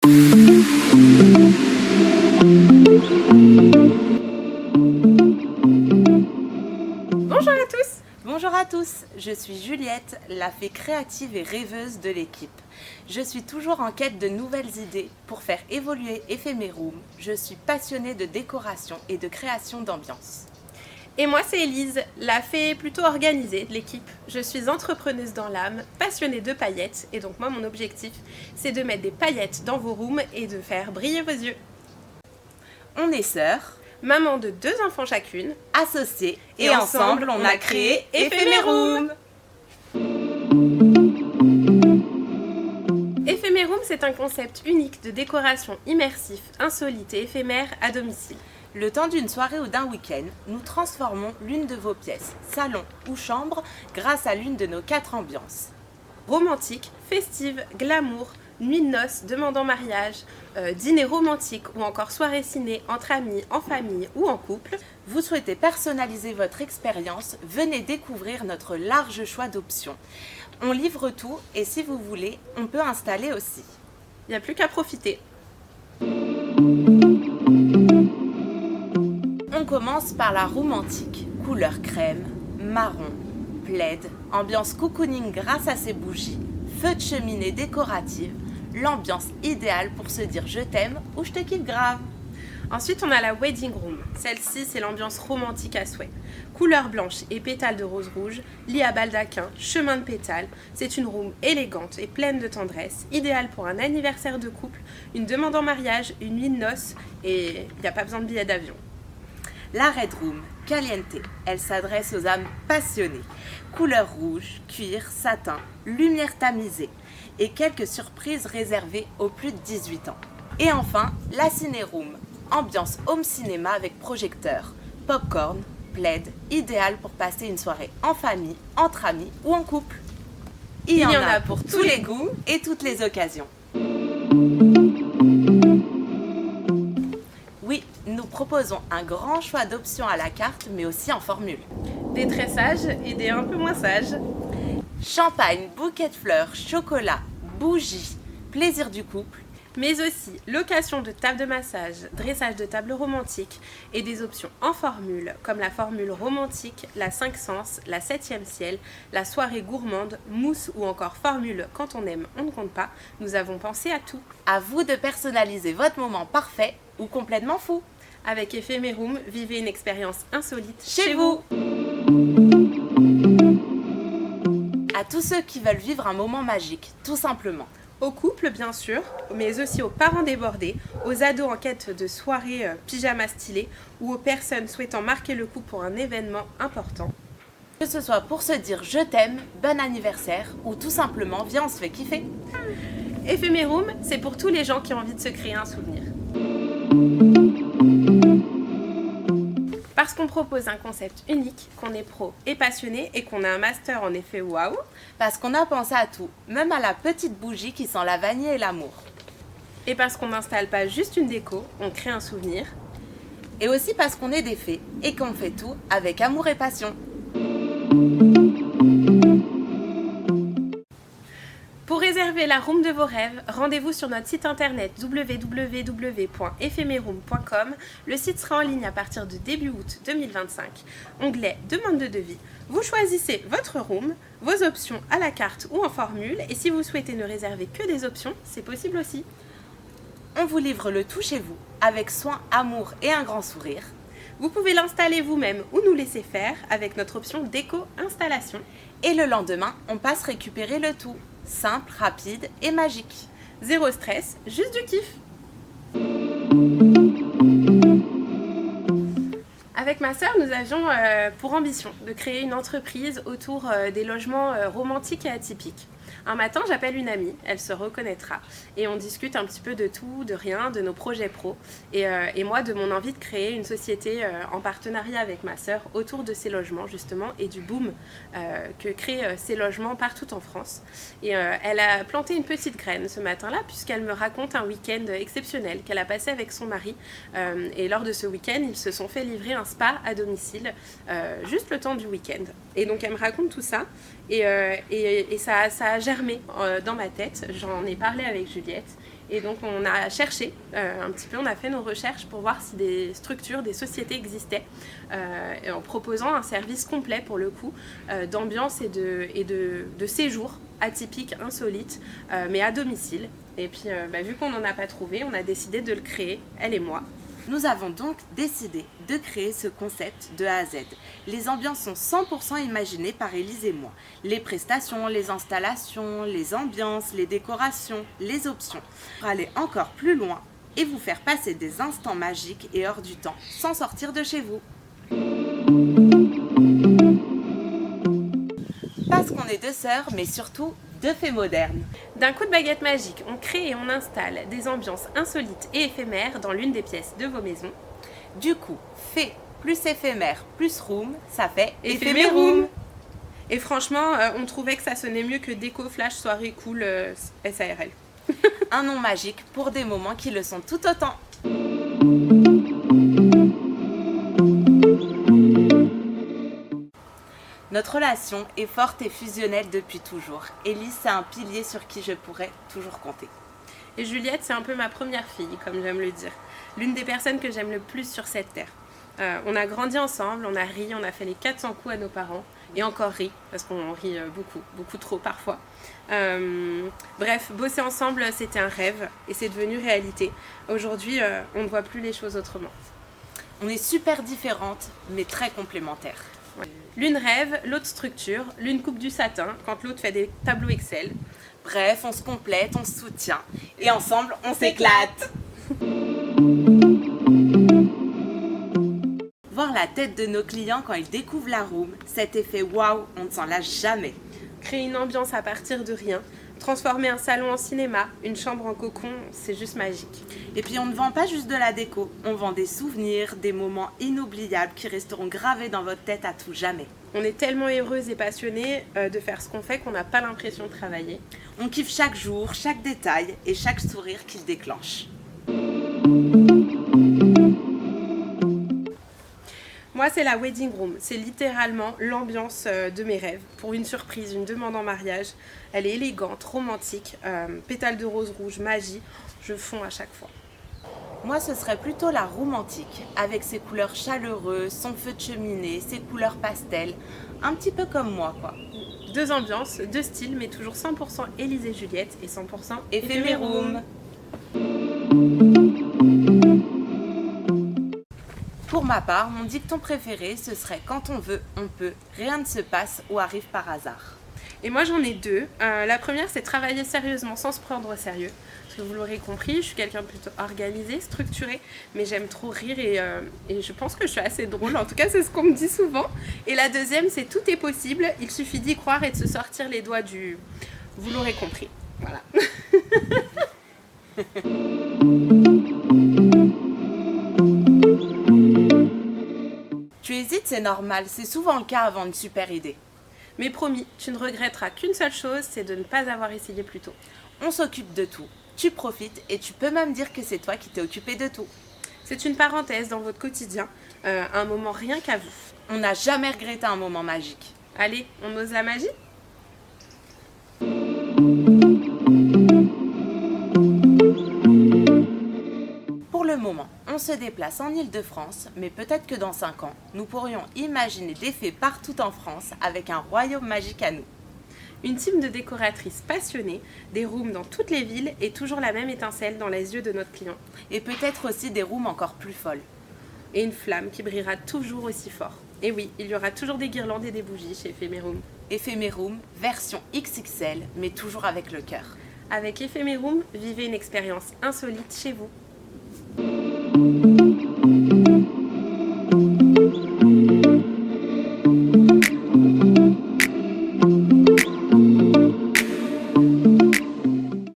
Bonjour à tous! Bonjour à tous, je suis Juliette, la fée créative et rêveuse de l'équipe. Je suis toujours en quête de nouvelles idées pour faire évoluer Ephemeroom. Je suis passionnée de décoration et de création d'ambiance. Et moi c'est Elise, la fée plutôt organisée de l'équipe. Je suis entrepreneuse dans l'âme, passionnée de paillettes, et donc moi mon objectif c'est de mettre des paillettes dans vos rooms et de faire briller vos yeux. On est sœurs, Maman de 2 enfants chacune, associées, et ensemble on a créé Ephemeroom. Ephemeroom, c'est un concept unique de décoration immersif, insolite et éphémère à domicile. Le temps d'une soirée ou d'un week-end, nous transformons l'une de vos pièces, salon ou chambre, grâce à l'une de nos 4 ambiances. Romantique, festive, glamour, nuit de noces, demandant mariage, dîner romantique ou encore soirée ciné entre amis, en famille ou en couple. Vous souhaitez personnaliser votre expérience, venez découvrir notre large choix d'options. On livre tout et si vous voulez, on peut installer aussi. Il n'y a plus qu'à profiter. On commence par la romantique, couleur crème, marron, plaid, ambiance cocooning grâce à ses bougies, feu de cheminée décorative, l'ambiance idéale pour se dire je t'aime ou je te kiffe grave. Ensuite, on a la wedding room. Celle-ci, c'est l'ambiance romantique à souhait. Couleur blanche et pétales de rose rouge, lit à baldaquin, chemin de pétales. C'est une room élégante et pleine de tendresse, idéale pour un anniversaire de couple, une demande en mariage, une nuit de noces et il n'y a pas besoin de billet d'avion. La red room, caliente, elle s'adresse aux âmes passionnées. Couleur rouge, cuir, satin, lumière tamisée et quelques surprises réservées aux plus de 18 ans. Et enfin, la ciné room, ambiance home cinéma avec projecteur, popcorn, plaid, idéal pour passer une soirée en famille, entre amis ou en couple. Il y en a pour tous les goûts et toutes les occasions. Oui, nous proposons un grand choix d'options à la carte, mais aussi en formule. Des très sages et des un peu moins sages. Champagne, bouquet de fleurs, chocolat, bougies, plaisir du couple. Mais aussi location de table de massage, dressage de table romantique et des options en formule comme la formule romantique, la 5 sens, la 7e ciel, la soirée gourmande, mousse ou encore formule quand on aime, on ne compte pas. Nous avons pensé à tout. À vous de personnaliser votre moment parfait ou complètement fou. Avec Ephemeroom, vivez une expérience insolite Chez vous. À tous ceux qui veulent vivre un moment magique, tout simplement. Aux couples bien sûr, mais aussi aux parents débordés, aux ados en quête de soirées pyjama stylées ou aux personnes souhaitant marquer le coup pour un événement important. Que ce soit pour se dire je t'aime, bon anniversaire ou tout simplement viens on se fait kiffer. Ephemeroom, c'est pour tous les gens qui ont envie de se créer un souvenir. Parce qu'on propose un concept unique, qu'on est pro et passionné et qu'on a un master en effet waouh. Parce qu'on a pensé à tout, même à la petite bougie qui sent la vanille et l'amour. Et parce qu'on n'installe pas juste une déco, on crée un souvenir. Et aussi parce qu'on est des fées et qu'on fait tout avec amour et passion. Pour réserver la room de vos rêves, rendez-vous sur notre site internet www.ephemeroom.com. Le site sera en ligne à partir de début août 2025. Onglet demande de devis. Vous choisissez votre room, vos options à la carte ou en formule. Et si vous souhaitez ne réserver que des options, c'est possible aussi. On vous livre le tout chez vous, avec soin, amour et un grand sourire. Vous pouvez l'installer vous-même ou nous laisser faire avec notre option déco-installation. Et le lendemain, on passe récupérer le tout. Simple, rapide et magique. Zéro stress, juste du kiff. Avec ma sœur, nous avions pour ambition de créer une entreprise autour des logements romantiques et atypiques. Un matin, j'appelle une amie, elle se reconnaîtra, et on discute un petit peu de tout, de rien, de nos projets pro, et moi de mon envie de créer une société en partenariat avec ma sœur autour de ces logements justement, et du boom que créent ces logements partout en France. Et elle a planté une petite graine ce matin-là, puisqu'elle me raconte un week-end exceptionnel qu'elle a passé avec son mari, et lors de ce week-end, ils se sont fait livrer un spa à domicile, juste le temps du week-end. Et donc elle me raconte tout ça, et ça a germé dans ma tête. J'en ai parlé avec Juliette Et donc on a cherché un petit peu, on a fait nos recherches pour voir si des structures, des sociétés existaient, en proposant un service complet pour le coup, d'ambiance et de séjour atypique, insolite, mais à domicile. Et puis vu qu'on n'en a pas trouvé, on a décidé de le créer, elle et moi. Nous avons donc décidé de créer ce concept de A à Z. Les ambiances sont 100% imaginées par Élise et moi. Les prestations, les installations, les ambiances, les décorations, les options. Pour aller encore plus loin et vous faire passer des instants magiques et hors du temps sans sortir de chez vous. Parce qu'on est deux sœurs, mais surtout deux fées modernes. D'un coup de baguette magique, on crée et on installe des ambiances insolites et éphémères dans l'une des pièces de vos maisons. Du coup, fée plus éphémère plus room, ça fait éphéméroom. Et franchement, on trouvait que ça sonnait mieux que déco, flash, soirée cool, SARL. Un nom magique pour des moments qui le sont tout autant. Notre relation est forte et fusionnelle depuis toujours. Élise, c'est un pilier sur qui je pourrais toujours compter. Et Juliette, c'est un peu ma première fille, comme j'aime le dire. L'une des personnes que j'aime le plus sur cette terre. On a grandi ensemble, on a ri, on a fait les 400 coups à nos parents. Et encore ri, parce qu'on rit beaucoup trop parfois. Bref, bosser ensemble, c'était un rêve et c'est devenu réalité. Aujourd'hui, on ne voit plus les choses autrement. On est super différentes, mais très complémentaires. Ouais. L'une rêve, l'autre structure, l'une coupe du satin, quand l'autre fait des tableaux Excel. Bref, on se complète, on se soutient, et ensemble, on s'éclate. Voir la tête de nos clients quand ils découvrent la room, cet effet waouh, on ne s'en lâche jamais. Créer une ambiance à partir de rien, transformer un salon en cinéma, une chambre en cocon, c'est juste magique. Et puis on ne vend pas juste de la déco, on vend des souvenirs, des moments inoubliables qui resteront gravés dans votre tête à tout jamais. On est tellement heureuses et passionnées de faire ce qu'on fait qu'on n'a pas l'impression de travailler. On kiffe chaque jour, chaque détail et chaque sourire qu'il déclenche. Moi, c'est la wedding room. C'est littéralement l'ambiance de mes rêves. Pour une surprise, une demande en mariage. Elle est élégante, romantique, pétales de rose rouge, magie. Je fonds à chaque fois. Moi, ce serait plutôt la romantique, avec ses couleurs chaleureuses, son feu de cheminée, ses couleurs pastel. Un petit peu comme moi, quoi. Deux ambiances, deux styles, mais toujours 100% Élise et Juliette et 100% éphéméroom. Pour ma part, mon dicton préféré, ce serait « Quand on veut, on peut, rien ne se passe ou arrive par hasard ». Et moi j'en ai deux. La première, c'est travailler sérieusement sans se prendre au sérieux. Parce que vous l'aurez compris, je suis quelqu'un de plutôt organisé, structuré, mais j'aime trop rire et je pense que je suis assez drôle. En tout cas, c'est ce qu'on me dit souvent. Et la deuxième, c'est tout est possible. Il suffit d'y croire et de se sortir les doigts du... Vous l'aurez compris. Voilà. Tu hésites, c'est normal. C'est souvent le cas avant une super idée. Mais promis, tu ne regretteras qu'une seule chose, c'est de ne pas avoir essayé plus tôt. On s'occupe de tout. Tu profites et tu peux même dire que c'est toi qui t'es occupé de tout. C'est une parenthèse dans votre quotidien, un moment rien qu'à vous. On n'a jamais regretté un moment magique. Allez, on ose la magie ? Pour le moment, on se déplace en Île-de-France, mais peut-être que dans 5 ans, nous pourrions imaginer des fées partout en France avec un royaume magique à nous. Une team de décoratrices passionnées, des rooms dans toutes les villes et toujours la même étincelle dans les yeux de notre client. Et peut-être aussi des rooms encore plus folles. Et une flamme qui brillera toujours aussi fort. Et oui, il y aura toujours des guirlandes et des bougies chez Éphéméroom. Éphéméroom, version XXL, mais toujours avec le cœur. Avec Éphéméroom, vivez une expérience insolite chez vous.